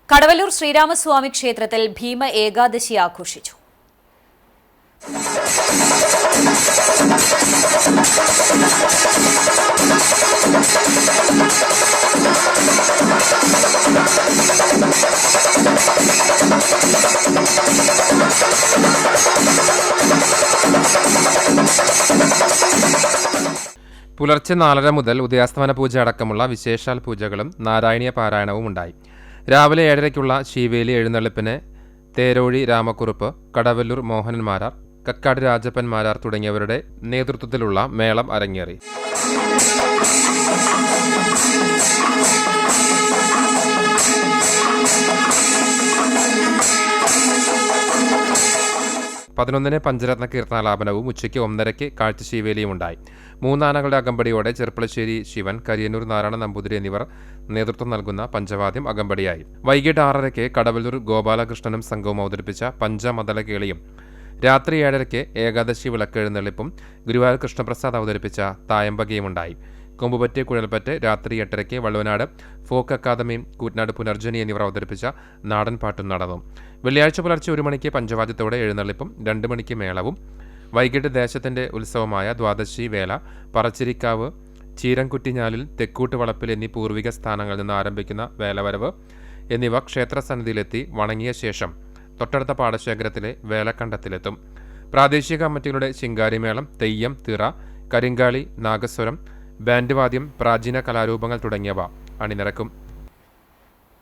കടവല്ലൂർ ശ്രീരാമസ്വാമി ക്ഷേത്രത്തിൽ ഭീമ ഏകാദശി ആഘോഷിച്ചു. പുലർച്ചെ 4:30 മുതൽ ഉദയാസ്തമന പൂജ അടക്കമുള്ള വിശേഷാൽ പൂജകളും നാരായണീയ പാരായണവും ഉണ്ടായി. രാവിലെ 7:30-ക്കുള്ള ശീവേലി എഴുന്നള്ളിപ്പിന് തേരോഴി രാമക്കുറുപ്പ്, കടവല്ലൂർ മോഹനൻ മാരാർ, കക്കാട് രാജപ്പൻ മാരാർ തുടങ്ങിയവരുടെ നേതൃത്വത്തിലുള്ള മേളം അരങ്ങേറി. പതിനൊന്നിന് പഞ്ചരത്ന കീർത്തനാലാപനവും ഉച്ചയ്ക്ക് 1:30-ക്ക് കാഴ്ചശീവേലിയും ഉണ്ടായി. 3 ആനകളുടെ അകമ്പടിയോടെ ചെർപ്പളശ്ശേരി ശിവൻ, കരിയന്നൂർ നാരായണ നമ്പൂതിരി എന്നിവർ നേതൃത്വം നൽകുന്ന പഞ്ചവാദ്യം അകമ്പടിയായി. വൈകിട്ട് 6:30-ക്ക് കടവല്ലൂർ ഗോപാലകൃഷ്ണനും സംഘവും അവതരിപ്പിച്ച പഞ്ചമതല കേളിയും, രാത്രി 7:30-ക്ക് ഏകാദശി വിളക്കെഴുന്നള്ളിപ്പും ഗുരുവായൂർ കൃഷ്ണപ്രസാദ് അവതരിപ്പിച്ച തായമ്പകയുമുണ്ടായി. കൊമ്പുപറ്റ്, കുഴൽപ്പറ്റ് രാത്രി 8:30-ക്ക് വള്ളുവനാട് ഫോക്ക് അക്കാദമിയും കൂറ്റനാട് പുനർജനി എന്നിവർ അവതരിപ്പിച്ച നാടൻ പാട്ടും നടന്നു. വെള്ളിയാഴ്ച പുലർച്ചെ 1 മണിക്ക് പഞ്ചവാദ്യത്തോടെ എഴുന്നള്ളിപ്പും 2 മണിക്ക് മേളവും, വൈകിട്ട് ദേശത്തിന്റെ ഉത്സവമായ ദ്വാദശി വേല, പറച്ചിരിക്കാവ്, ചീരംകുറ്റിഞ്ഞാലിൽ, തെക്കൂട്ട് വളപ്പിൽ എന്നീ പൂർവിക സ്ഥാനങ്ങളിൽ നിന്ന് ആരംഭിക്കുന്ന വേലവരവ് എന്നിവ ക്ഷേത്രസന്നിധിയിലെത്തി വണങ്ങിയ ശേഷം തൊട്ടടുത്ത പാടശേഖരത്തിലെ വേലക്കണ്ടത്തിലെത്തും. പ്രാദേശിക കമ്മിറ്റികളുടെ ശിങ്കാരിമേളം, തെയ്യം, തിറ, കരിങ്കാളി, നാഗസ്വരം, ബാൻഡ് വാദ്യം, പ്രാചീന കലാരൂപങ്ങൾ തുടങ്ങിയവ അണിനിരക്കും.